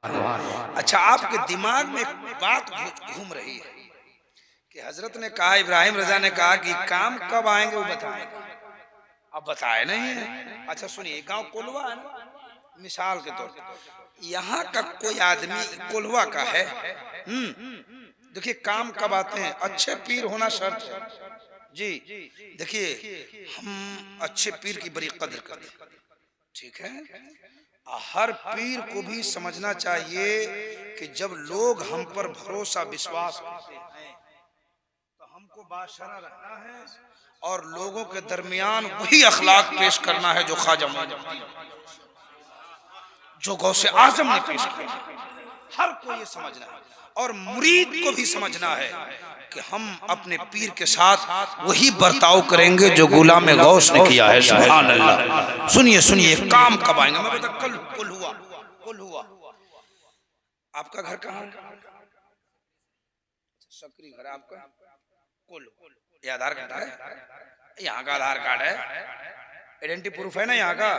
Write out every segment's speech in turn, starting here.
अच्छा, आपके दिमाग में एक बात घूम रही है कि हजरत ने कहा, इब्राहिम रजा ने कहा कि काम कब आएंगे वो बताएंगे, अब बताए नहीं है। अच्छा सुनिए, गांव कोल्हुआ है ना, मिसाल के तौर पर यहाँ का कोई आदमी कोल्हुआ का है, देखिए काम कब आते हैं, अच्छे पीर होना शर्त है जी। देखिए हम अच्छे पीर की बड़ी कदर करते हैं, ठीक है। हर पीर को भी समझना चाहिए कि जब लोग हम पर भरोसा विश्वास करते हैं तो हमको बाशरा रहना है और लोगों के दरमियान वही अखलाक पेश करना है जो ख्वाजा मोइनुद्दीन, जो गौसे आजम ने पेश किया। हर को ये समझना है और मुरीद को भी समझना है कि हम अपने पीर के साथ वही बर्ताव करेंगे जो गुलाम गौस ने किया है। सुभान अल्लाह। सुनिए सुनिए, काम कब आएंगे मैं बता, कल कुल हुआ। आपका घर कहाँ है? सकरी घर आपका? कुल ये आधार कार्ड है, यहाँ का आधार कार्ड है, आइडेंटिटी प्रूफ है ना, यहाँ का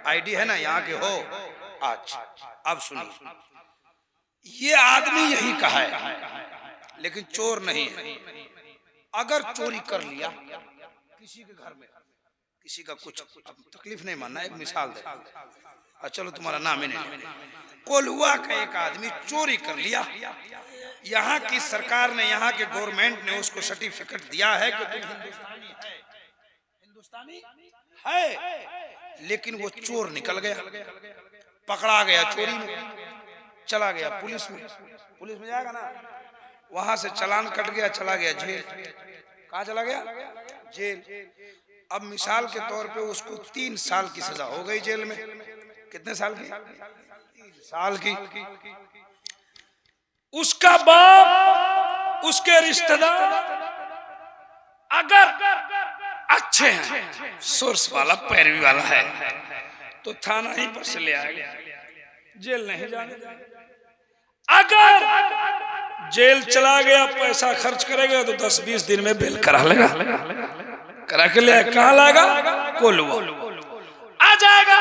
आईडी है ना, यहाँ के हो। अच्छा अब सुनिए, ये आदमी यही का है लेकिन चोर नहीं है। अगर चोरी कर लिया किसी के घर में, किसी का कुछ तकलीफ नहीं मानना, एक मिसाल दे, चलो तुम्हारा नाम ही नहीं, कोल्हुआ का एक आदमी चोरी कर लिया, यहाँ की सरकार ने, यहाँ के गवर्नमेंट ने उसको सर्टिफिकेट दिया है कि तुम हिंदुस्तानी है, लेकिन वो चोर निकल गया, पकड़ा गया चोरी में, चला गया पुलिस में जाएगा ना, वहां से चालान कट गया, चला गया जेल। कहाँ चला गया? जेल। अब मिसाल के तौर पे उसको 3 साल की सजा हो गई जेल में। कितने साल की? 3 साल की। उसका बाप, उसके रिश्तेदार अगर अच्छे हैं, सोर्स वाला, पैरवी वाला है, तो थाना ही पर से ले आएगा, जेल नहीं जाने। अगर जेल चला गया, पैसा खर्च करेगा तो 10-20 दिन में बेल करा लेगा, करा के ले कहाँ लाएगा? कोल्हुआ आ जाएगा।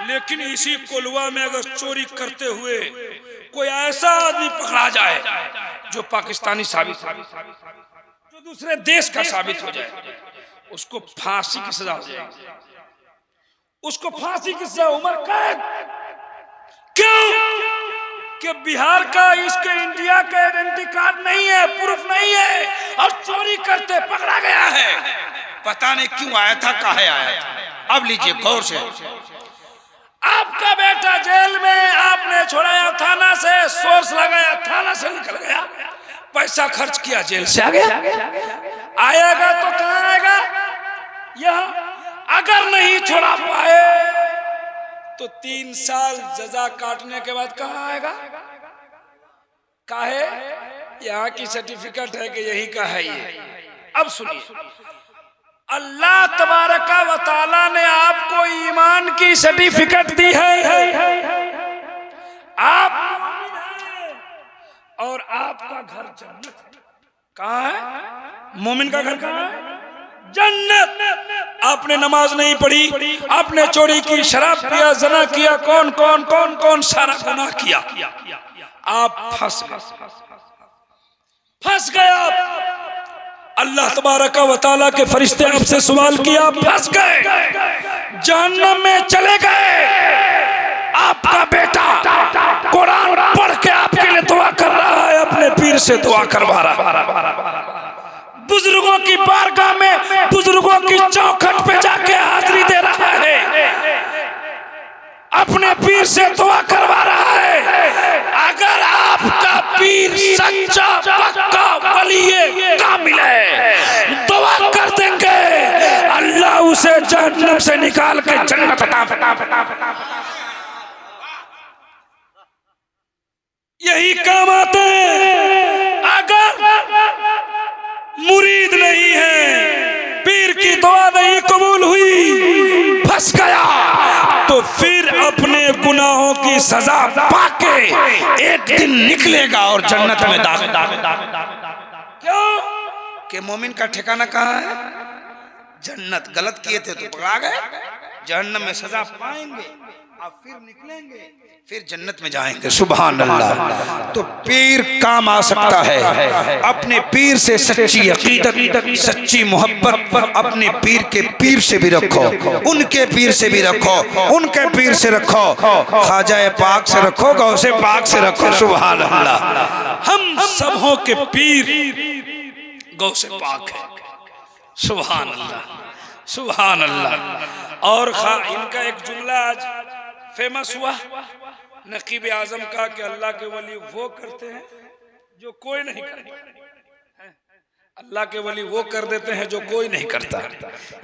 लेकिन इसी कोल्हुआ में अगर चोरी करते हुए कोई ऐसा आदमी पकड़ा जाए जो पाकिस्तानी साबित हो, जो दूसरे देश का साबित हो जाए, उसको फांसी की सजा हो जाएगी, उसको फांसी की सजा, उम्र कैद। क्यों? कि बिहार का, इसके इंडिया का आइडेंटिटी कार्ड नहीं है, प्रूफ नहीं है और चोरी करते पकड़ा गया है। पता नहीं क्यों आया था, काहे आया था। अब लीजिए गौर से, आपका बेटा जेल में, आपने छोड़ाया थाना से, सोर्स लगाया, थाना से निकल गया, पैसा खर्च किया, जेल से आ गया, आएगा तो कहाँ आएगा? यहाँ। अगर नहीं छोड़ा पाए तो 3 साल सजा काटने के बाद कहाँ आएगा? काहे? यहाँ की सर्टिफिकेट है कि यही का है ये। अब सुनिए, अल्लाह तबारका व तआला ने आपको ईमान की सर्टिफिकेट दी है, आप और आपका घर जन्नत है। कहाँ है? मोमिन का घर कहाँ है? जन्नत। आपने नमाज नहीं पढ़ी, आपने चोरी की, शराब पिया, ज़ना किया, कौन सारा गुनाह किया, आप फंस गए। अल्लाह तबारक व तआला के फरिश्ते आपसे सवाल किया, फंस गए, जहन्नम में चले गए। आपका बेटा कुरान पढ़ के आपके लिए दुआ कर रहा है, अपने पीर से दुआ करवा रहा, बुजुर्गों की बारगाह में, बुजुर्गों की चौखट पे जाके हाजिरी दे रहा है, अपने पीर से दुआ करवा रहा है। अगर आपका पीर सच्चा पक्का वली कामिल है, दुआ कर देंगे, अल्लाह उसे जहन्नम से निकाल के जन्नत अता फरमाएगा। यही काम आते हैं। अगर मुरीद नहीं है, पीर की दुआ नहीं कबूल हुई, फंस गया, तो फिर अपने गुनाहों की सजा पाके एक दिन निकलेगा और जन्नत में दाखिल। क्यों? कि मोमिन का ठिकाना कहाँ है? जन्नत। गलत किए थे तो पकड़ा गए, जहन्नम में सजा पाएंगे। आप फिर निकलेंगे, फिर जन्नत में जाएंगे। सुभान अल्लाह। तो पीर काम आ सकता है। अपने पीर से सच्ची अकीदत, सच्ची मोहब्बत अपने पीर के पीर से भी रखो, उनके पीर से भी रखो, उनके पीर से रखो, ख्वाजा पाक से रखो, गौसे पाक से रखो। सुभान अल्लाह। हम सबों के पीर गौसे पाक है। सुभान अल्लाह, सुभान अल्लाह। और इनका एक जुमला आज फेमस हुआ नकीब आजम का कि अल्लाह के वली वो करते हैं जो कोई नहीं करता, अल्लाह के वली वो कर देते हैं जो कोई नहीं करता।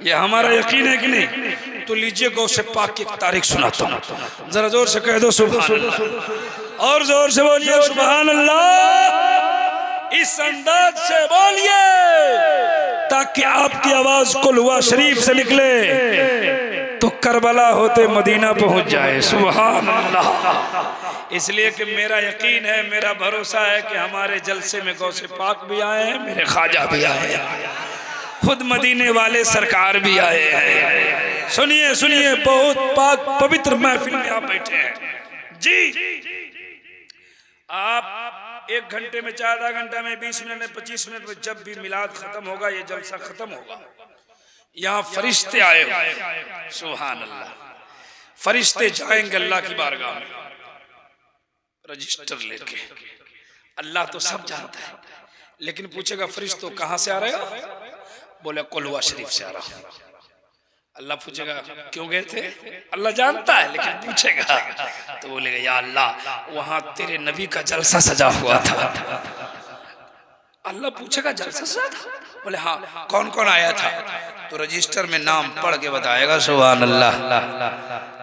ये हमारा यकीन है कि नहीं? तो लीजिए गौसे पाक की एक तारीख सुनाता हूँ, जरा जोर से कह दो सुभान अल्लाह, और जोर से बोलिए सुभान अल्लाह। इस अंदाज से बोलिए ताकि आपकी आवाज कुलवा शरीफ से निकले तो करबला होते मदीना पहुंच जाए। सुभान अल्लाह। इसलिए कि मेरा यकीन है, मेरा भरोसा है कि हमारे जलसे में गौसे पाक भी आए हैं, मेरे ख्वाजा भी आए हैं, खुद मदीने वाले सरकार भी आए हैं। सुनिए सुनिए, बहुत पाक पवित्र महफिल में आप बैठे हैं जी। आप 1 घंटे में, 4 आधा घंटा में, 20 मिनट में, 25 मिनट में, जब भी मिलाद खत्म होगा, ये जलसा खत्म होगा, यहाँ फरिश्ते आए हुए। सुभान अल्लाह। फरिश्ते जाएंगे अल्लाह की बारगाह में रजिस्टर लेके। अल्लाह तो सब जानता है, लेकिन पूछेगा फरिश्तों कहाँ से आ रहे हो? बोले कुलवा शरीफ से आ रहा हूँ। अल्लाह पूछेगा क्यों गए थे? अल्लाह जानता है, लेकिन पूछेगा तो बोलेगा या अल्लाह वहां तेरे नबी का जलसा सजा हुआ था। अल्लाह पूछेगा जलसा सजा था? बोले हाँ। कौन कौन आया था? तो रजिस्टर में नाम पढ़ के बताएगा। सुभान अल्लाह।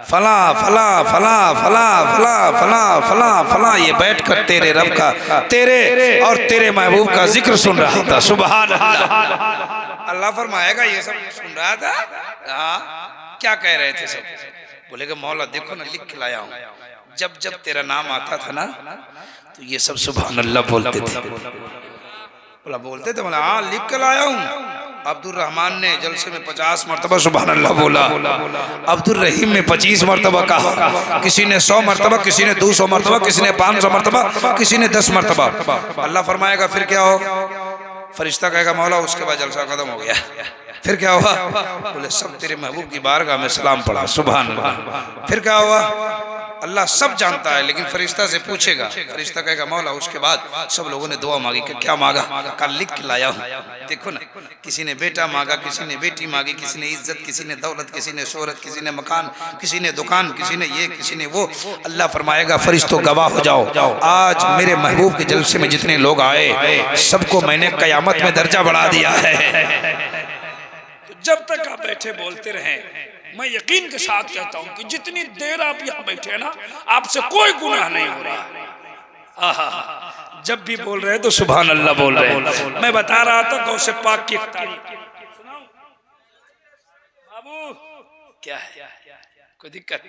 फला फला फला फला फला फला फला फला ये बैठकर तेरे रब का, तेरे और तेरे महबूब का जिक्र सुन रहा था। सुभान अल्लाह। अल्लाह फरमाएगा ये सब सुन रहा था? हाँ। क्या कह रहे थे सब? बोलेगा मौला देखो ना, लिख के लाया हूँ। जब जब तेरा नाम आता था ना तो ये सब सुभान अल्लाह बोलते थे। बोला बोलते थे? बोला हाँ लिख कर लाया हूँ। अब्दुल रहमान ने जलसे में 50 मरतबा सुभान अल्लाह बोला, अब्दुल रहीम में 25 मरतबा कहा, किसी ने 100 मरतबा, किसी ने 200 मरतबा, किसी ने 500 मरतबा, किसी ने 10 मरतबा। अल्लाह फरमाएगा फिर क्या हो? फरिश्ता कहेगा मौला उसके बाद जलसा खत्म हो गया। फिर क्या हुआ? बोले सब तेरे महबूब की बारगाह में सलाम पढ़ा। सुभान अल्लाह। फिर क्या हुआ? अल्लाह सब जानता है, लेकिन फरिश्ता से पूछेगा। फरिश्ता कहेगा मौला उसके बाद सब लोगों ने दुआ मांगी। क्या मांगा? कल लिख के लाया हूँ। देखो ना, किसी ने बेटा मांगा, किसी ने बेटी मांगी, किसी ने इज्जत, किसी ने दौलत, किसी ने शोहरत, किसी ने मकान, किसी ने दुकान, किसी ने ये, किसी ने वो। अल्लाह फरमाएगा फरिश्तों गवाह हो जाओ, आज मेरे महबूब के जलसे में जितने लोग आए सबको मैंने कयामत में दर्जा बढ़ा दिया है। जब तक आप बैठे बोलते रहें, मैं यकीन के साथ कहता हूं कि जितनी देर आप यहाँ बैठे ना, आपसे कोई गुनाह नहीं हो रहा है। आहा, जब भी बोल रहे तो सुभान अल्लाह बोल रहे हैं। मैं बता रहा था गौसे पाक की सुनाऊं बाबू? क्या है? कोई दिक्कत?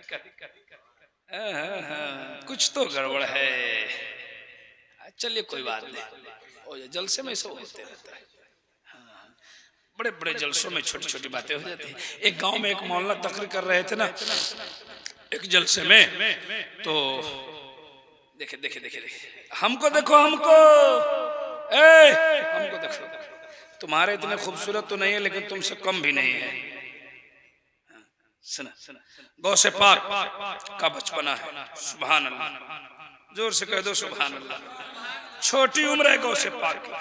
कुछ तो गड़बड़ है। चलिए कोई बात नहीं, जलसे में सब होते रहता है। बड़े बड़े जलसों में छोटी छोटी बातें हो जाती हैं। एक गांव में एक मौलाना तकरीर कर रहे थे ना एक जलसे में, तो देखे देखे देखे देखे हमको देखो, हमको हमको देखो, तुम्हारे इतने खूबसूरत तो नहीं है लेकिन तुमसे कम भी नहीं है। सुना, गौसे पाक का बचपना है। सुभान अल्लाह। जोर से कह दो सुभान अल्लाह। छोटी उम्र है गौसे पाक की।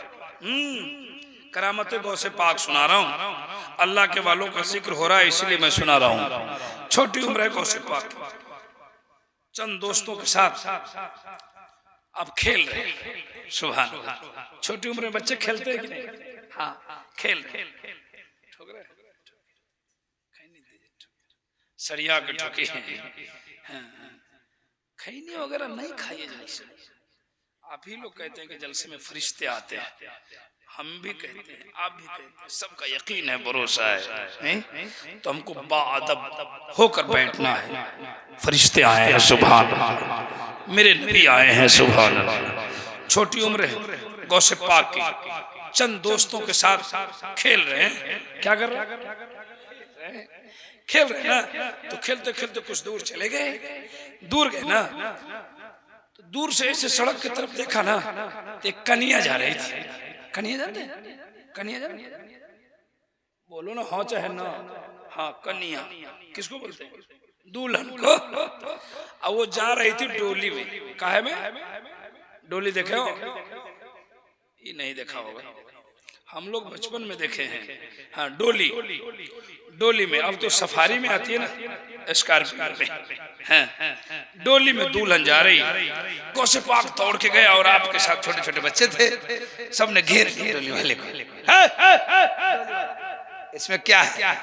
करामत गौसे पाक सुना रहा हूँ। अल्लाह के वालों का जिक्र हो रहा है इसलिए मैं सुना रहा हूँ। छोटी उम्र है गौसे पाक, चंद दोस्तों के साथ अब खेल रहे हैं। सुभान अल्लाह। छोटी उम्र में बच्चे खेलते हैं कि नहीं? हाँ खेल रहे, सरिया के ठोके हैं। खैनी वगैरह नहीं खाइए जलसे। आप ही लोग कहते हैं कि जलसे में फरिश्ते आते हैं, हम भी कहते हैं, आप भी कहते हैं, सबका यकीन है, भरोसा है। तो हमको बाअदब होकर बैठना है। फरिश्ते आए हैं सुभान अल्लाह, मेरे नबी आए हैं सुभान अल्लाह। छोटी उम्र है गौसे पाक की, चंद दोस्तों के साथ खेल रहे हैं। क्या कर रहे हैं? खेल रहे ना, तो खेलते खेलते कुछ दूर चले गए। दूर गए ना तो दूर से ऐसे सड़क की तरफ देखा ना तो एक कन्या जा रही थी। कन्या जानते हैं? कन्या जानते हैं? बोलो ना हाँ चाहे ना। हाँ कन्या किसको बोलते हैं? दुल्हन को। अब वो जा रही थी डोली में। काहे में? डोली देखे हो? ये नहीं देखा होगा, हम लोग बचपन में देखे हैं। हाँ डोली, डोली में। अब तो सफारी में आती है ना, स्कॉर्पियो में। हाँ डोली में दुल्हन जा रही, गौसे पाक तोड़ के गया और आपके साथ छोटे छोटे बच्चे थे, सबने घेर लिया डोली वाले को। इसमें क्या है?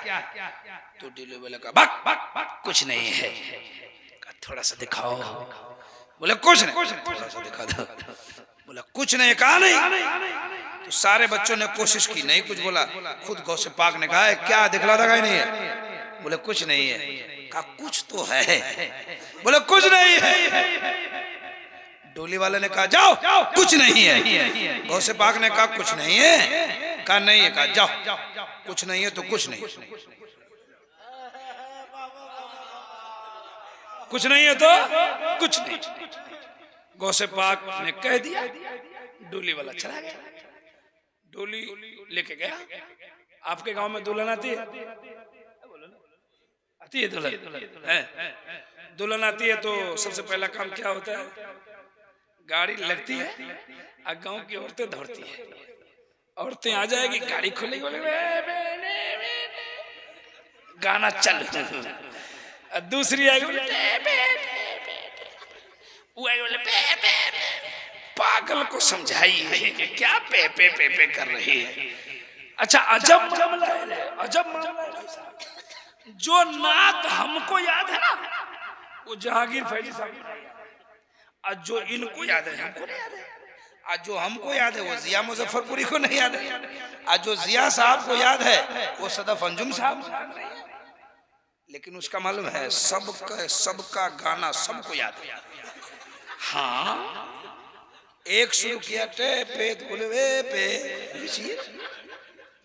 तो डोली वाले का भक कुछ नहीं है। थोड़ा सा दिखाओ। बोले कुछ नहीं। थोड़ा सा दिखा दो। बोला कुछ नहीं। कहा नहीं। तो सारे बच्चों ने कोशिश की, नहीं कुछ बोला। खुद गौसे पाक ने कहा क्या दिखला था? नहीं है। बोले कुछ नहीं है। कहा कुछ तो है। बोले कुछ नहीं है। डोली वाले ने कहा जाओ कुछ नहीं है। गौसे पाक ने कहा कुछ नहीं है। कहा नहीं है। कहा जाओ कुछ नहीं है तो कुछ नहीं, कुछ नहीं है तो कुछ नहीं। गौसे पाक ने कह दिया, डोली वाला चला गया। डोली लेके गया। आपके गांव में दुल्हन आती है? आती है दुल्हन? दुल्हन आती है तो सबसे पहला काम क्या होता है? गाड़ी लगती है और गांव की औरतें दौड़ती है। औरतें आ जाएगी, गाड़ी खोलेगी, गाना चल। दूसरी आएगी, पागल को समझाई है कि क्या पे पे पे पे कर रही है। अच्छा अजब मामला है, अजब मामला है। जो नात हमको याद है ना वो जहांगीर फैजी साहब, और जो इनको याद है हमको नहीं याद है। और जो हमको याद है वो जिया मुजफ्फरपुरी को नहीं याद है। और जो जिया साहब को याद है वो सदफ अंजुम साहब। लेकिन उसका मालूम है सबका गाना सबको याद है। हाँ एक शुरू किया टे पे पे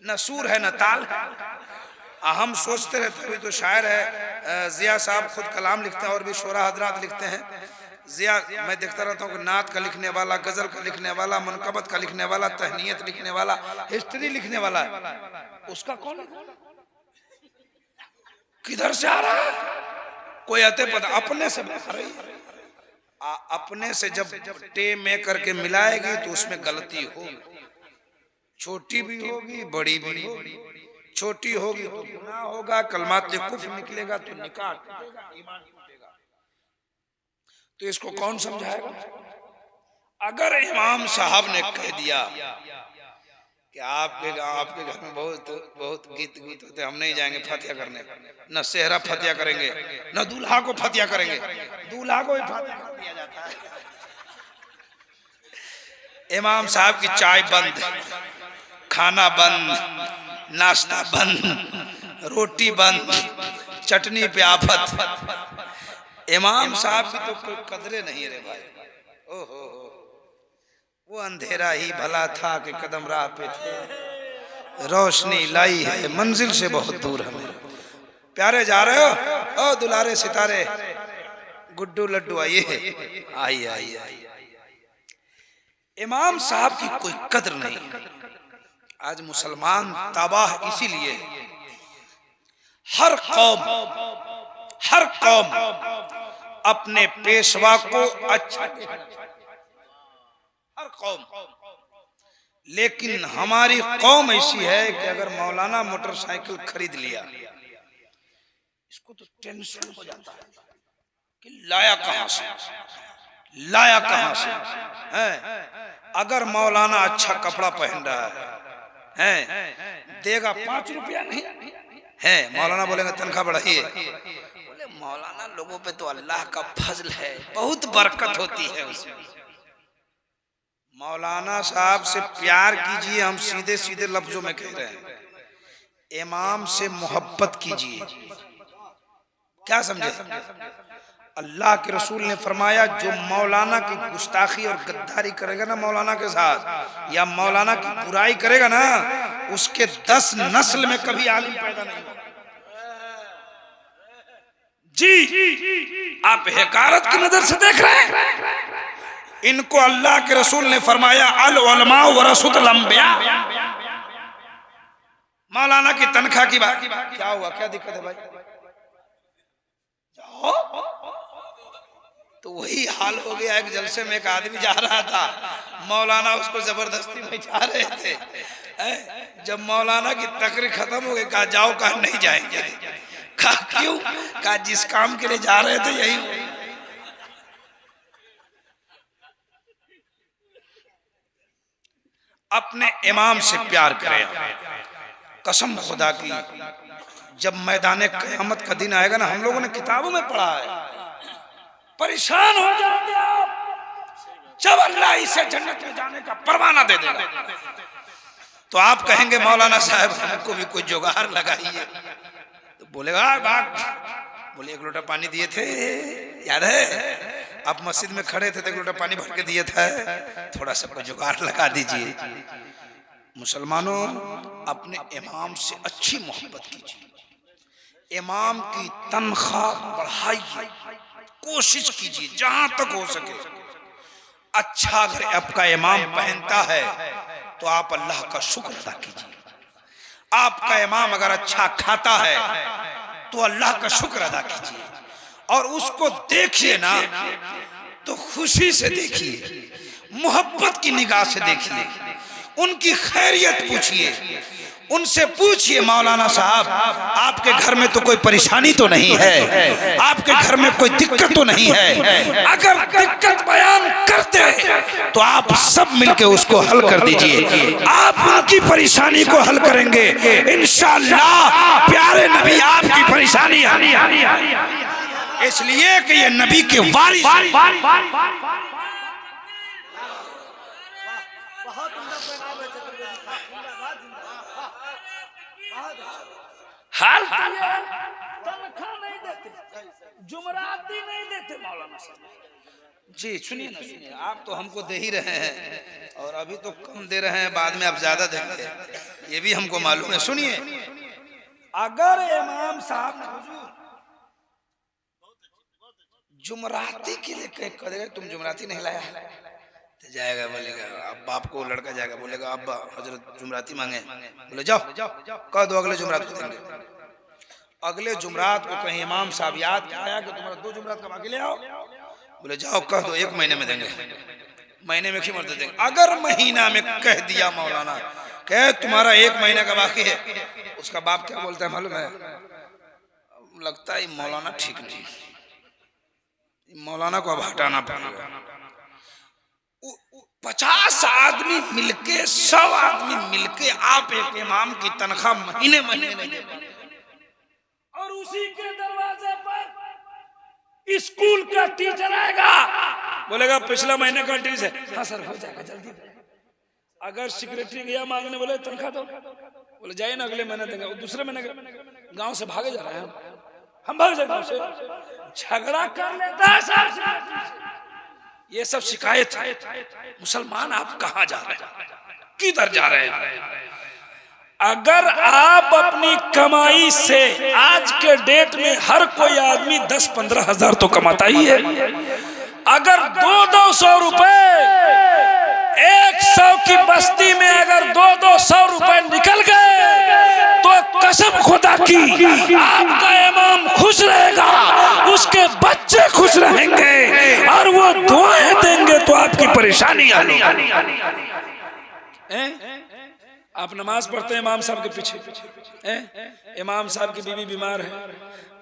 न सूर है न ताल है। हम सोचते रहते हैं तो शायर है जिया साहब खुद कलाम लिखते हैं और भी शोरा हजरात लिखते हैं। जिया मैं देखता रहता हूँ कि नात का लिखने वाला, गजल का लिखने वाला, मनकबत का लिखने वाला, तहनीयत लिखने वाला, हिस्ट्री लिखने वाला, उसका कौन किधर से आ रहा है? कोई आते पता अपने से बना रही है। अपने से जब टे में करके मिलाएगी तो उसमें गलती होगी। छोटी भी होगी बड़ी भी होगी। छोटी होगी तो गुनाह होगा, कलमात कुफ्र निकलेगा तो निकाह टूटेगा, ईमान टूटेगा। तो इसको कौन समझाएगा? अगर इमाम साहब ने कह दिया कि आपके घर में बहुत गीत होते, हम नहीं जाएंगे फतिया करने, न सेहरा फतिया करेंगे न दूल्हा को फतिया करेंगे। दूल्हा को भी फतिया कर दिया जाता है। इमाम साहब की चाय बंद, खाना बंद, नाश्ता बंद, रोटी बंद, चटनी पे आफत। इमाम साहब की तो कोई कदरे नहीं रे भाई। ओहो वो अंधेरा ही भला था कि कदम राह पे थे, रोशनी लाई है मंजिल से बहुत दूर हमें। प्यारे जा रहे हो ओ दुलारे सितारे, गुड्डू लड्डू आइए आइए आइए। इमाम साहब की कोई कद्र नहीं। आज मुसलमान तबाह इसीलिए हर कौम अपने पेशवा को अच्छा, हर कौम। लेकिन हमारी कौम ऐसी है कि अगर मौलाना मोटरसाइकिल खरीद लिया इसको तो टेंशन हो जाता है कि लाया कहां से, लाया कहां से है। अगर मौलाना अच्छा कपड़ा पहन रहा है देगा 5 रुपया नहीं है, मौलाना बोलेंगे तनख्वाह बढ़ाइए। बोले मौलाना लोगों पे तो अल्लाह का फजल है, बहुत बरकत होती है उसमें। मौलाना साहब से प्यार कीजिए, हम सीधे सीधे लफ्जों में कह रहे हैं। इमाम से मोहब्बत कीजिए। क्या समझे? अल्लाह के रसूल ने फरमाया जो मौलाना की गुस्ताखी और गद्दारी करेगा ना मौलाना के साथ, या मौलाना की बुराई करेगा ना, उसके 10 नस्ल में कभी आलिम पैदा नहीं होगा। जी आप हकारत की नजर से देख रहे हैं। इनको अल्लाह के रसूल ने फरमाया अल उलमा वरसतुल अंबिया। मौलाना की तनख्वाह की बात, क्या हुआ, क्या दिक्कत है भाई, जाओ। तो वही हाल हो गया। एक जलसे में एक आदमी जा रहा था, मौलाना उसको जबरदस्ती बैठा रहे थे। जब मौलाना की तकरीर खत्म हो गई, कहा जाओ, कहा नहीं जाएंगे। कहा क्यों, कहा जिस काम के लिए जा रहे थे यही। अपने इमाम से प्यार करें। कसम खुदा की, जब मैदान क़यामत का दिन आएगा ना, हम लोगों ने किताबों में पढ़ा है, परेशान हो जाएंगे आप जब अल्लाह इसे जन्नत में जाने का परवाना दे देगा। तो आप कहेंगे मौलाना साहब हमको भी कोई जुगाड़ लगाइए। तो बोलेगा बात, बोले एक लोटा पानी दिए थे, याद है आप मस्जिद में खड़े थे तो एक लोटा पानी भर के दिए थे, थोड़ा सा कोई जुगाड़ लगा दीजिए। मुसलमानों, अपने इमाम से अच्छी मोहब्बत कीजिए, इमाम की तनख्वाह बढ़ाइए, कोशिश कीजिए जहां तक हो सके। अच्छा अगर आपका इमाम पहनता है तो आप अल्लाह का शुक्र अदा कीजिए। आपका इमाम अगर अच्छा खाता है तो अल्लाह का शुक्र अदा कीजिए, और उसको देखिए ना तो खुशी से देखिए, मोहब्बत की निगाह से देखिए, उनकी खैरियत पूछिए, उनसे पूछिए मौलाना साहब आपके घर में तो कोई परेशानी तो नहीं है, आपके घर में कोई दिक्कत तो नहीं है। अगर दिक्कत बयान करते तो आप सब मिलके उसको हल कर दीजिए। आप उनकी परेशानी को हल करेंगे इंशाअल्लाह, प्यारे नबी आपकी परेशानी इसलिए कि ये नबी के वारिस। हाल तनख्वाह नहीं देते, जुमराती नहीं देते मौलाना साहब जी। सुनिए ना, सुनिए, आप तो हमको दे ही रहे हैं और अभी तो कम दे रहे हैं, बाद में आप ज्यादा देंगे, ये भी हमको मालूम है। सुनिए, अगर इमाम साहब जुमराती के लिए कह करेगा तुम जुमराती नहीं लाया तो जाएगा, बोलेगा अब बाप को लड़का जाएगा, बोलेगा अब्बा हजरत जुमराती मांगे, बोले जाओ कह दो अगले जुमरात को देंगे। अगले जुमरात को कहीं इमाम साहब याद आया कि तुम्हारा 2 जुमरात का बाकी ले आओ, बोले जाओ कह दो 1 महीने में देंगे, महीने में क्यों मरते देंगे। अगर महीना में कह दिया मौलाना कह तुम्हारा 1 महीने का बाकी है, उसका बाप क्या बोलता है मालूम है, लगता है मौलाना ठीक नहीं, मौलाना को अब हटाना पड़ेगा। 50 आदमी मिलके 100 आदमी मिलके आप एक इमाम की तनख्वाह महीने महीने नहीं देते, और उसी के दरवाजे पर स्कूल का टीचर आएगा, बोलेगा पिछला महीने का टीचर है, हाँ सर हो जाएगा जल्दी। अगर सेक्रेटरी गया मांगने, बोले तनख्वाह दो, बोले जाइए ना अगले महीने देंगे, दूसरे महीने गांव से भागे जा रहे हैं हम भाग जाए गांव से, झगड़ा कर लेता है सर। ये सब शिकायत है। मुसलमान आप कहां जा रहे हैं, किधर जा रहे हैं। अगर आप अपनी कमाई से, आज के डेट में हर कोई आदमी 10-15 हजार तो कमाता ही है, अगर 200-200 रुपए 100 की बस्ती में अगर 200-200 रुपए निकल गए तो कसम खुदा की आपका इमाम खुश रहेगा, उसके बच्चे खुश रहेंगे और वो दुआएं देंगे तो आपकी परेशानी आनी। आप नमाज पढ़ते हैं इमाम साहब के पीछे, इमाम साहब की बीवी बीमार है,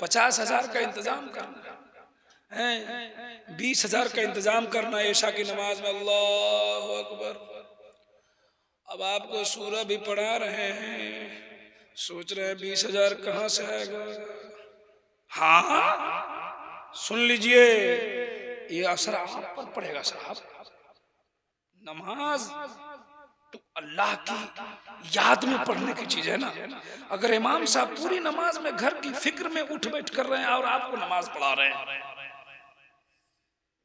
50,000 का इंतजाम करना है, 20,000 का इंतजाम करना है ईशा की नमाज में, अल्लाह अकबर। अब आपको सूरह भी पढ़ा रहे हैं, सोच रहे हैं 20,000 कहां से आएगा। हाँ सुन लीजिए, ये असर आप पर पड़ेगा साहब। नमाज तो अल्लाह की याद में पढ़ने की चीज है ना। अगर इमाम साहब पूरी नमाज में घर की फिक्र में उठ बैठ कर रहे हैं और आपको नमाज पढ़ा रहे हैं,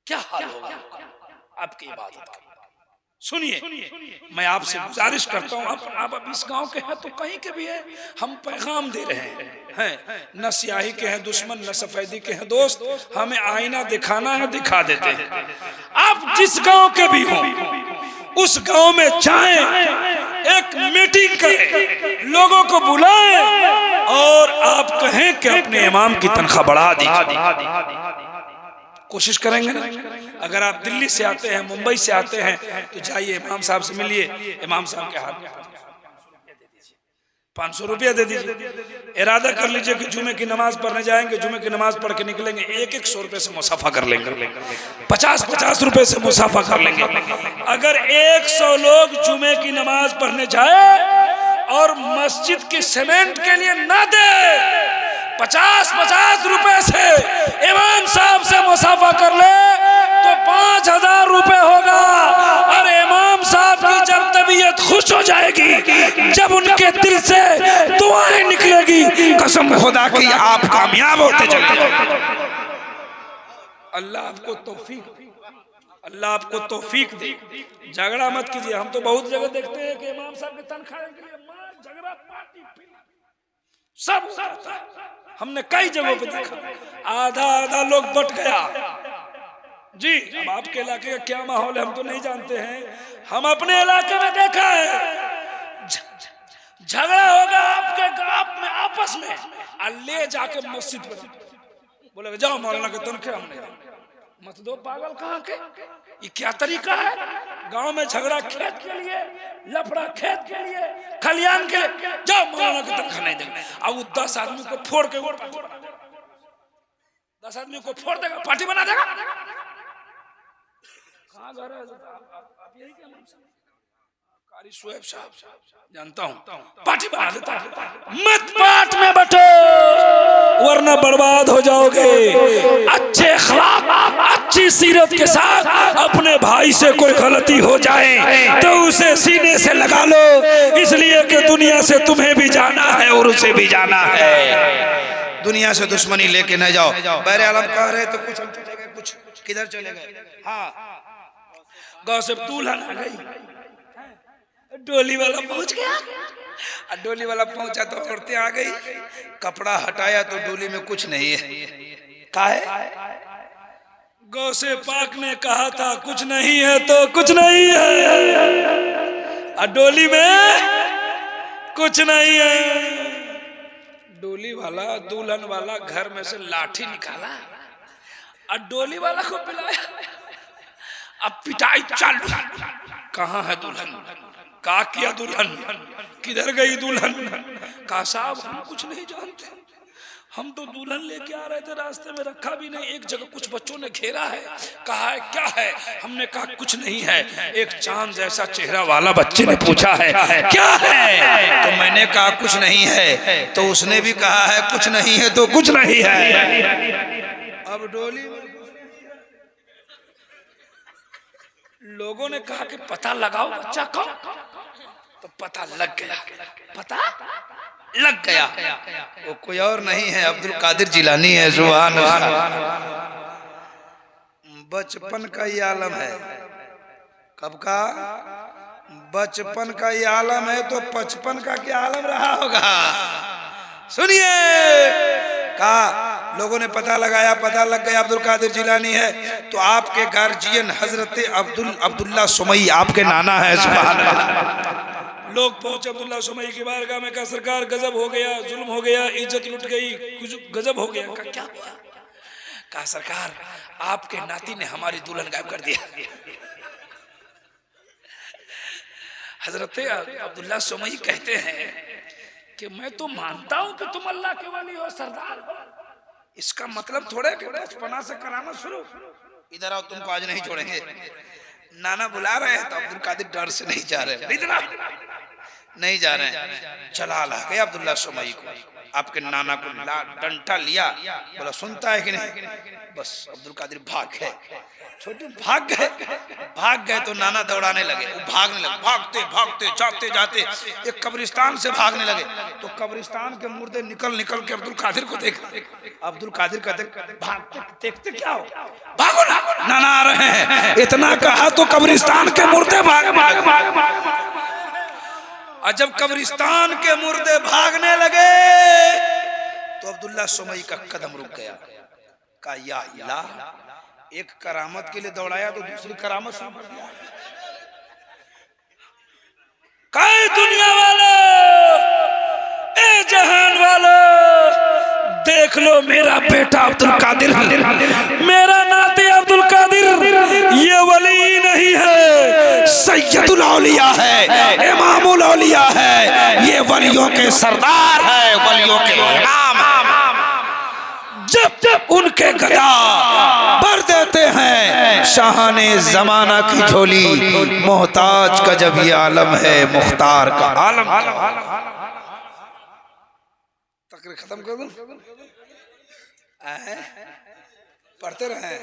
क्या हाल होगा आपकी इबादत का। सुनिए, मैं आपसे गुजारिश करता हूँ, आप अब इस गांव के हैं तो कहीं के भी हैं, हम पैगाम दे रहे हैं। न स्याही के हैं दुश्मन, न सफेदी के हैं दोस्त, हमें आईना दिखाना है, दिखा देते हैं। आप जिस गांव के भी हो, उस गांव में जाएं, एक मीटिंग करें, लोगों को बुलाएं और आप कहें कि अपने इमाम की तनख्वाह बढ़ा दीजिए। कोशिश करेंगे ना। अगर आप दिल्ली से आते हैं, मुंबई से आते हैं, तो जाइए इमाम साहब से मिलिए, इमाम साहब के हाथ में 500 रुपया दे दीजिए। इरादा कर लीजिए कि जुमे की नमाज पढ़ने जाएंगे, जुमे की नमाज पढ़ के निकलेंगे, 100 रुपए से मुसाफा कर लेंगे, 50 रुपए से मुसाफा कर लेंगे। अगर 100 लोग जुमे की नमाज पढ़ने जाए और मस्जिद की सीमेंट के लिए ना दे, 50 रुपए से इमाम साहब से मुसाफा कर ले तो 5000 रुपए होगा। और इमाम साहब की जब तबीयत खुश हो जाएगी, जब उनके दिल से दुआएं निकलेगी, कसम खुदा की आप कामयाब होते चले जाएंगे। अल्लाह आपको तौफीक दे। झगड़ा मत कीजिए। हम तो बहुत जगह देखते हैं कि इमाम साहब के तनख्वाह के लिए मार झगड़ा पार्टी सब हमने कई जगहों पे देखा। आधा लोग बट गया जी। अब आपके इलाके का क्या माहौल है हम तो नहीं जानते हैं, हम अपने इलाके में देखा है झगड़ा होगा आपस में, ले जाके मस्जिद पर बोले जाओ मौलाना के तनख्वाह हमने मत दो। पागल कहाँ के, ये क्या तरीका है? गांव में झगड़ा खेत के लिए, लफड़ा खेत के लिए, खलियान के लिए, जाओ मौलाना की तनख्वाह नहीं देंगे। अब 10 आदमी को फोड़ के 10 आदमी को फोड़ देगा, पार्टी बना देगा। कहाँ घर है? आप यही क्या नाम से? कारी शुएब साहब जानता हूँ, पार्टी बना देता है। मत पार्ट में बटो वरना बर्बाद हो जाओगे। अच्छे अखलाक, अच्छी सीरत के साथ अपने भाई से कोई गलती हो जाए तो उसे सीने से लगा लो, इसलिए कि दुनिया से तुम्हें भी जाना है और उसे भी जाना है। दुनिया से दुश्मनी लेके न जाओ। बहरे आलम कह रहे तो कुछ हम चले गए, कुछ किधर चले गए। हाँ, गाँव से दुल्हन आ गई, डोली वाला पहुंच गया। डोली वाला पहुंचा तो औरतें आ गई, कपड़ा हटाया तो डोली में कुछ नहीं है। का है? गौ से पाक ने कहा था कुछ नहीं है तो कुछ नहीं है, डोली में कुछ नहीं है। डोली वाला दुल्हन वाला घर में से लाठी निकाला और डोली वाला को पिलाया। अब पिटाई चालू। कहाँ है दुल्हन? का किया दुल्हन? किधर गई दुल्हन? कहा साहब हम कुछ नहीं जानते, हम तो दुल्हन लेके आ रहे थे, रास्ते में रखा भी नहीं, एक जगह कुछ बच्चों ने घेरा है, कहा है क्या है? हमने कहा कुछ नहीं है। एक चांद जैसा चेहरा वाला बच्चे ने पूछा है क्या है? तो मैंने कहा कुछ नहीं है, तो उसने भी कहा है कुछ नहीं है तो कुछ नहीं है। अब डोली लोगों ने कहा कि पता लगाओ बच्चा कौन, तो पता लग गया। वो कोई और नहीं है, अब्दुल कादिर जिलानी है। सुभान अल्लाह। बचपन का ये आलम है। कब का? बचपन का ये आलम है तो 55 का क्या आलम रहा होगा। सुनिए, कहा लोगों ने पता लगाया, पता लग गया अब्दुल कादिर जिलानी है। तो आपके गार्जियन हजरत अब्दुल्ला सुमई आपके नाना है। सुभान अल्लाह। लोग पहुंचे अब्दुल्ला सुमई की बारगाह में, कहा सरकार गजब हो गया, जुल्म हो गया, इज्जत लुट गई, गजब हो गया। कहा क्या हुआ? कहा सरकार आपके नाती ने हमारी दुल्हन गायब कर दिया। हजरत अब्दुल्ला सुमई कहते हैं कि मैं तो मानता हूं कि तुम अल्लाह के वली हो, सरदार हो, इसका मतलब थोड़ा कि बचपना से कराना शुरू। इधर आओ, तुमको आज नहीं छोड़ेंगे। नाना बुला रहे हैं तो अब्दुल कादिर डर से नहीं जा रहे, नहीं जा रहे हैं। चला ला गया अब्दुल्ला सुमई को, आपके नाना को डंडा लिया, बोला सुनता है कि नहीं? बस अब्दुल कादिर भाग गए, छोटे भाग गए तो नाना दौड़ाने लगे। वो भागने लगे, भागते भागते जाते जाते एक कब्रिस्तान से भागने लगे। तो कब्रिस्तान के मुर्दे निकल के अब्दुल कादिर को देखा। अब्दुल कादिर कहते भागते देखते क्या हो, भागो ना, नाना आ रहे हैं। इतना कहा तो कब्रिस्तान के मुर्दे भाग और जब कब्रिस्तान के मुर्दे भागने लगे तो अब्दुल्ला सुमई का कदम रुक गया। कहा या अल्लाह, एक करामत के लिए दौड़ाया तो दूसरी करामत शुरू कर दिया। कई दुनिया वाले, ए जहान वाले, देख लो मेरा बेटा अब्दुल कादिर, मेरा नाती अब्दुल कादिर, ये वली नहीं है, सैयदुल औलिया है, इमामुल औलिया है, ये वलियों के सरदार है, वलियों के इमाम। जब उनके गदा भर देते हैं शाहाने जमाना की झोली, मोहताज का जब ये आलम है, मुख्तार का आलम। तकरीर खत्म कर दूं? पढ़ते रहे,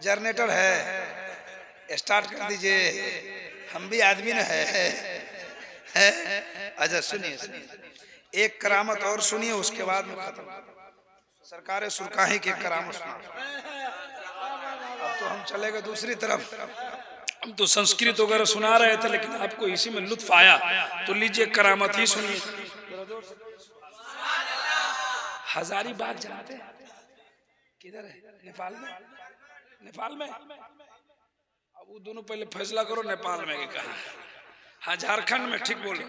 जनरेटर है, स्टार्ट कर दीजिए, हम भी आदमी न है। अच्छा सुनिए, एक करामत और सुनिए, उसके बाद में खत्म। सरकार सुरकाही की करामत सुना। अब तो हम चले गए दूसरी तरफ। हम तो संस्कृत वगैरह सुना रहे थे, लेकिन आपको इसी में लुत्फ आया तो लीजिए करामत ही सुनिए। हजारीबाग जानते हैं? किधर है? नेपाल में। नेपाल में अब वो दोनों पहले फैसला करो, नेपाल में कहा। हाँ झारखंड में, ठीक बोलो।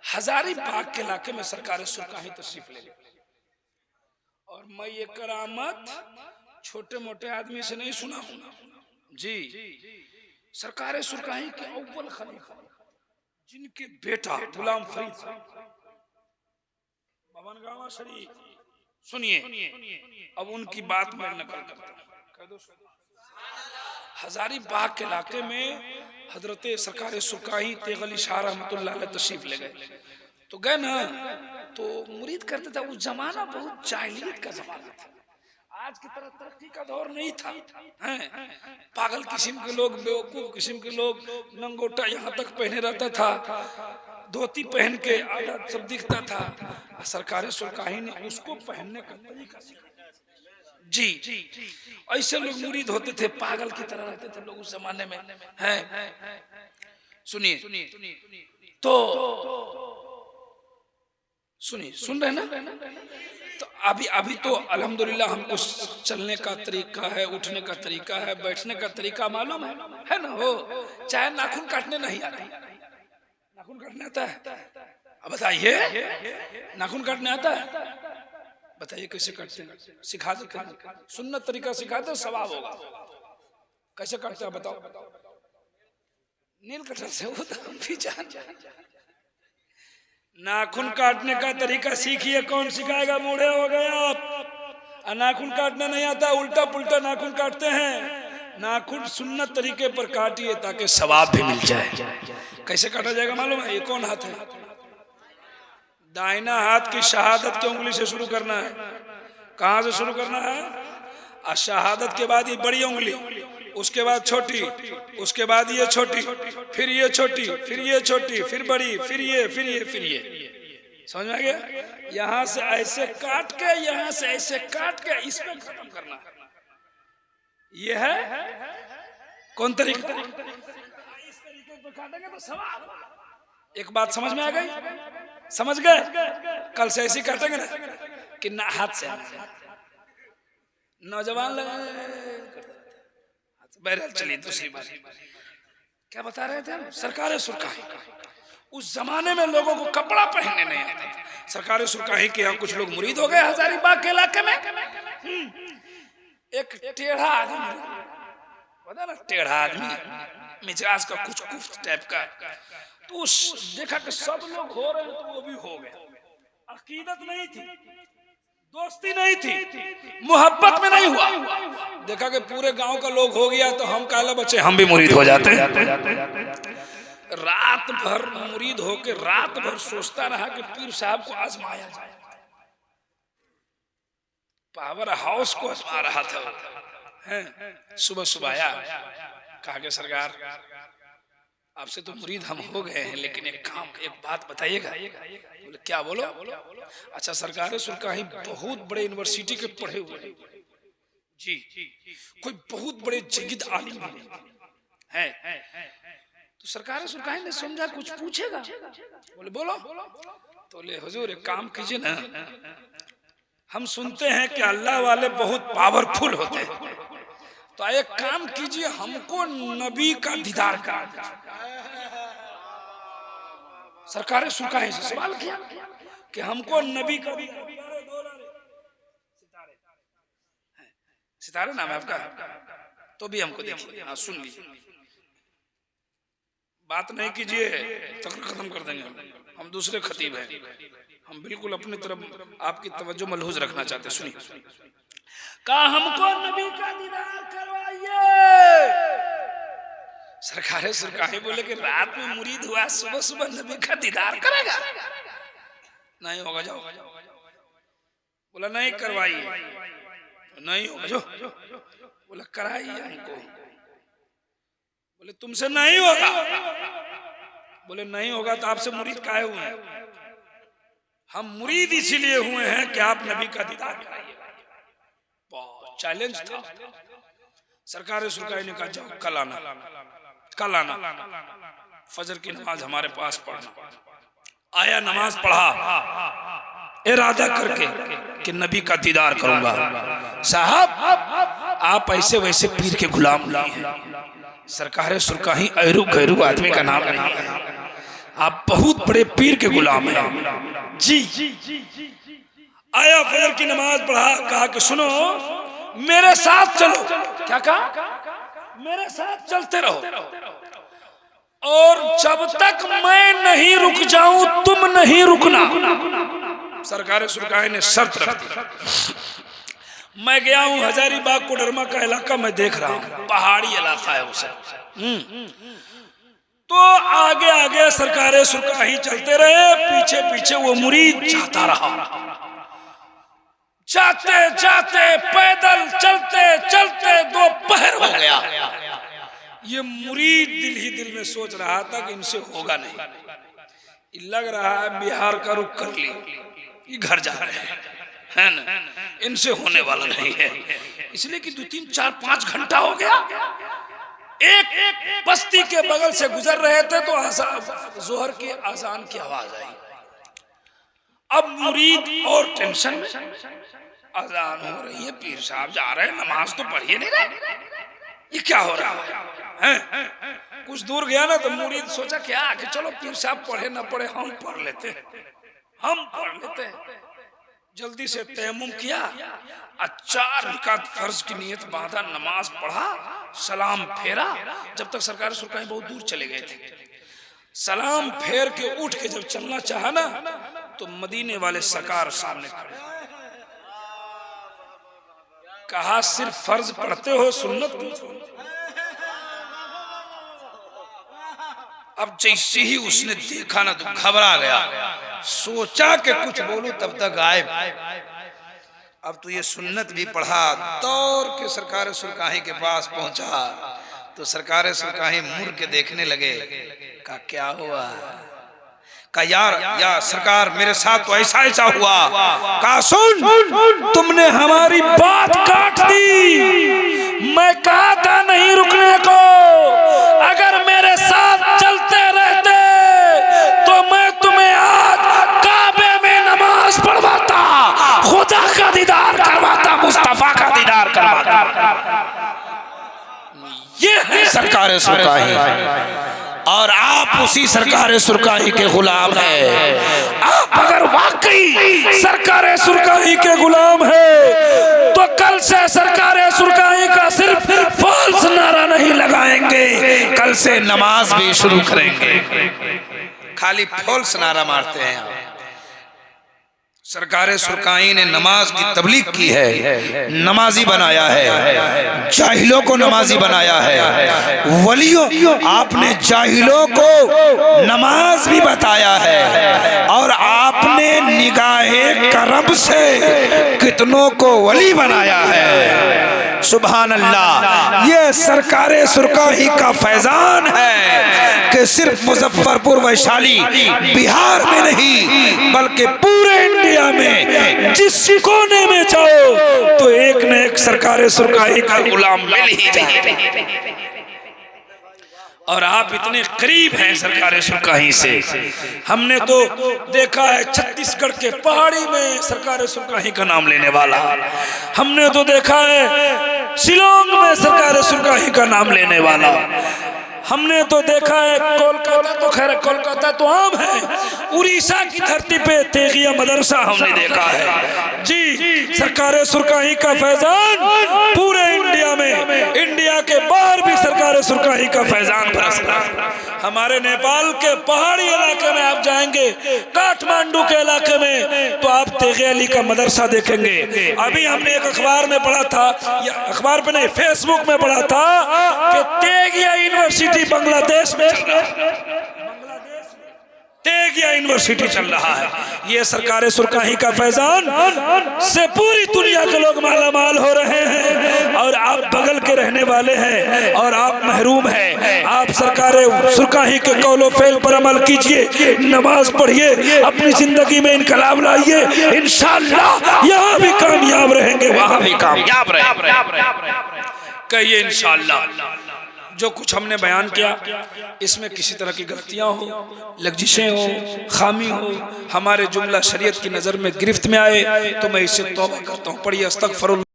हजारीबाग के इलाके में सरकार सुरकाही तशरीफ ले ली। और मैं ये करामत छोटे मोटे आदमी से नहीं सुना हूं जी। सरकार सुरकाही के अव्वल खलीफा, जिनके बेटा गुलाम फरीद बवनगावा शरीफ, सुनिए अब उनकी बात मैं नकल करता हूँ। हजारीबाग के इलाके में हजरत सरकार सुरकाही तेगली शाह रहमतुल्लाह अलैह तशरीफ ले गए। तो गए ना, तो मुरीद करते थे। उस जमाना बहुत जाहिलियत का जमाना था, आज की तरह तरक्की का दौर नहीं था। पागल किस्म के लोग, बेवकूफ किस्म के लोग, लंगोटा यहाँ तक पहने रहता था, धोती पहन के आधा सब दिखता था। सरकार सुरकाही ने उसको पहनने का तरीका सिखाया जी। ऐसे लोग मुरीद होते थे, पागल की तरह रहते थे लोग उस जमाने में। हैं सुनिए, तो सुनिए, सुन रहे ना? तो अभी तो अल्हम्दुलिल्लाह हमको चलने का तरीका है, उठने का तरीका है, बैठने का तरीका मालूम है ना? हो चाहे नाखून काटने नहीं आता। नाखून काटने आता है? अब बताइए, नाखून काटने आता है? बताइए कैसे काटते हैं? सिखा दो, सुन्नत तरीका सिखाते, सवाब होगा। कैसे काटते हैं बताओ? नील कटर से। वो तो हम भी जान। नाखून काटने का तरीका सीखिए, कौन सिखाएगा? बूढ़े हो गए आप, नाखून काटने नहीं आता, उल्टा पुल्टा नाखून काटते हैं। नाखून सुन्नत तरीके पर काटिए ताकि सवाब भी मिल जाए। कैसे काटा जाएगा मालूम है? ये कौन हाथ है? दाहिना हाथ की शहादत की उंगली से शुरू करना है। कहां से शुरू करना है? शहादत के बाद ये बड़ी उंगली, उसके बाद छोटी, उसके बाद ये छोटी, फिर ये छोटी, फिर ये छोटी, फिर बड़ी, फिर ये, फिर ये, फिर ये। समझ में आ गया? यहां से ऐसे काट के, यहां से ऐसे काट के इसमें खत्म करना। ये है कौन तरीका? इस तरीके पर काटेंगे तो सवाब। एक बात समझ में आ गई? समझ गए? कल से ऐसी काटेंगे ना कि ना हाथ से। नौजवान बहरहाल चलिए दूसरी बात। क्या बता रहे थे हम? सरकार सुरकाही। उस जमाने में लोगों को कपड़ा पहनने नहीं आता था। सरकार सुरकाही के यहाँ कुछ लोग मुरीद हो गए हजारीबाग के इलाके में। एक टेढ़ा आदमी, पता ना, टेढ़ा आदमी, मिजाज का कुछ कुफ्त टाइप का। तो देखा कि सब लोग हो रहे हैं तो वो भी हो गए। अकीदत नहीं थी, दोस्ती नहीं थी, मोहब्बत में नहीं हुआ। देखा कि पूरे गांव का लोग हो गया तो हम काला बच्चे, हम भी मुरीद हो जाते हैं। रात भर मुरीद होके रात भर सोचता रहा कि पीर साहब को आजमाया जाए। पावर हाउस को आजमा रहा था। सुबह सुबह आया, कहा कि सरकार आपसे तो मुरीद हम हो गए हैं, लेकिन एक बात बताइएगा। बोले क्या? बोलो। अच्छा सरकार सुरकाही बहुत बड़े यूनिवर्सिटी के पढ़े हुए, जी कोई बहुत बड़े जगीद आलिम है। तो सरकार सुरकाही ने समझा कुछ पूछेगा, बोले बोलो। तो बोले हुजूर एक काम कीजिए ना, हम सुनते हैं कि अल्लाह वाले बहुत पावरफुल होते हैं, तो एक काम कीजिए हमको नबी का दीदार करा दीजिए। सरकार सुरकाही से सवाल किया कि हमको नबी का सितारे नाम है आपका, तो भी हमको देखिए, हाँ सुन लीजिए, बात नहीं कीजिए तकरीर खत्म कर देंगे हम दूसरे खतीब हैं, हम बिल्कुल अपनी तरफ आपकी तवज्जो मलहूज रखना चाहते। सुनिए, कहा हमको नबी का दीदार करवाइए। सरकार सुरकाही बोले कि रात में मुरीद हुआ, सुबह सुबह नबी का दीदार करेगा? नहीं होगा, जाओ। बोला नहीं करवाइए, नहीं होगा जो। बोला कराइए हमको। बोले तुमसे नहीं होगा। बोले नहीं होगा तो आपसे मुरीद काहे हुए हैं? हम मुरीद इसीलिए हुए हैं कि आप नबी का दीदार कराइए। चैलेंज था। सरकार सुरकाही ने कहा जाओ कल आना, कल आना, फजर की नमाज हमारे पास पढ़ना। आया, नमाज पढ़ा इरादा करके कि नबी का दीदार करूंगा। साहब आप ऐसे वैसे पीर के गुलाम नहीं हैं। सरकार सुरकाही अहरू गहरू आदमी का नाम नहीं है, आप बहुत बड़े पीर के गुलाम हैं जी। आया, फजर की नमाज पढ़ा, कहा कि सुनो मेरे साथ चलो। क्या कहा? मेरे साथ चलते रहो, और जब तक मैं नहीं रुक जाऊं तुम नहीं रुकना। सरकार सुरकाही ने शर्त रख दी। मैं गया हूं हजारीबाग कोडरमा का इलाका, मैं देख रहा हूं पहाड़ी इलाका है उसे। तो आगे आगे सरकार सुरकाही चलते रहे, पीछे पीछे वो मुरीद जाता रहा। जाते जाते पैदल चलते चलते दोपहर हो गया। ये मुरीद दिल ही दिल में सोच रहा था कि इनसे होगा नहीं, लग रहा है बिहार का रुख कर ली, ये घर जा रहे हैं, है ना, इनसे होने वाला नहीं है। इसलिए कि 2, 3, 4, 5 घंटा हो गया। एक बस्ती के बगल से गुजर रहे थे तो जोहर की अजान की आवाज आई। अब मुरीद और टेंशन में, अजान हो रही है, पीर साहब जा रहे हैं, नमाज तो पढ़िए नहीं रहे, ये क्या हो रहा है? कुछ दूर गया ना तो मुरीद सोचा क्या कि चलो पीर साहब पढ़े ना पढ़े हम पढ़ लेते हैं, हम पढ़ लेते हैं। जल्दी से तयम्मुम किया, 4 रकात फर्ज की नियत बांधा, नमाज पढ़ा, सलाम फेरा। जब तक सरकार सुरकाही बहुत दूर चले गए थे, सलाम फेर के उठ के जब चलना चाहा ना तो मदीने वाले सरकार सामने खड़े। कहा सिर्फ फर्ज पढ़ते हो, सुन्नत पूछो। अब जैसे ही उसने देखा ना तो घबरा गया, सोचा कि कुछ बोलूं तब तक गायब। अब तो ये सुन्नत भी पढ़ा, दौड़ के सरकार सुरकाही के पास पहुंचा तो सरकार सुरकाही मुड़ के देखने लगे। का क्या हुआ? का यार सरकार मेरे साथ तो ऐसा ऐसा हुआ। कहा सुन, तुमने हमारी बात काट दी। मैं कहा था नहीं रुकने को, अगर मेरे साथ चलते रहते तो मैं तुम्हें आज काबे में नमाज पढ़वाता, खुदा का दीदार करवाता, मुस्तफा का दीदार करवाता। ये है सरकार सुरकाही, और आप उसी सरकार सुरकाही के गुलाम हैं। आप अगर वाकई सरकार सुरकाही के गुलाम है तो कल से सरकार सुरकाही का सिर्फ फॉल्स नारा नहीं लगाएंगे, कल से नमाज भी शुरू करेंगे। खाली फॉल्स नारा मारते हैं आप। सरकार सुरकाही ने नमाज की तबलीग की है, नमाजी बनाया है, जाहिलों को नमाजी बनाया है। वलियों आपने जाहिलों को नमाज भी बताया है, और आपने निगाहे करम से कितनों को वली बनाया है। सुभान अल्लाह। ये सरकार सुरकाही का फैजान है कि सिर्फ मुजफ्फरपुर वैशाली बिहार में नहीं बल्कि पूरे इंडिया में जिस कोने में जाओ तो एक न एक सरकार सुरकाही का गुलाम मिल ही जाए। और आप इतने करीब हैं सरकार सुरकाही से। हमने तो देखा है छत्तीसगढ़ के पहाड़ी में सरकार सुरकाही का नाम लेने वाला, हमने तो देखा है शिलोंग में सरकार सुरकाही का नाम लेने वाला, हमने तो देखा है कोलकाता, तो खैर कोलकाता तो आम है, उड़ीसा की धरती पे तेगिया मदरसा हमने देखा है। जी, सरकार सुरकाही का फैजान पूरे इंडिया में, इंडिया के बाहर भी सरकार सुरकाही का फैजान बरस रहा है। हमारे नेपाल के पहाड़ी इलाके में आप जाएंगे, काठमांडू के इलाके में, तो आप तेगिया अली का मदरसा देखेंगे। अभी हमने एक अखबार में पढ़ा था, या अखबार पे नहीं फेसबुक में पढ़ा था कि तेगिया यूनिवर्सिटी बांग्लादेश में चल रहा है, तेगिया यूनिवर्सिटी चल रहा है। ये सरकार सुरकाही का फैजान से पूरी दुनिया के लोग माला माल हो रहे हैं, और आप बगल के रहने वाले हैं और आप महरूम हैं। आप सरकार सुरकाही के कौलो फेल पर अमल कीजिए, नमाज पढ़िए, अपनी जिंदगी में इनकलाब लाइए, इंशाअल्लाह यहाँ भी कामयाब रहेंगे, वहां भी कामयाब रहेंगे। कहिए इंशाअल्लाह। जो कुछ हमने बयान किया इसमें किसी तरह की गलतियां हो, लग्जिशें हो, खामी हो, हमारे जुमला शरीयत की नज़र में गिरफ्त में आए तो मैं इससे तौबा करता हूँ। पढ़िए अस्तगफिरुल्लाह।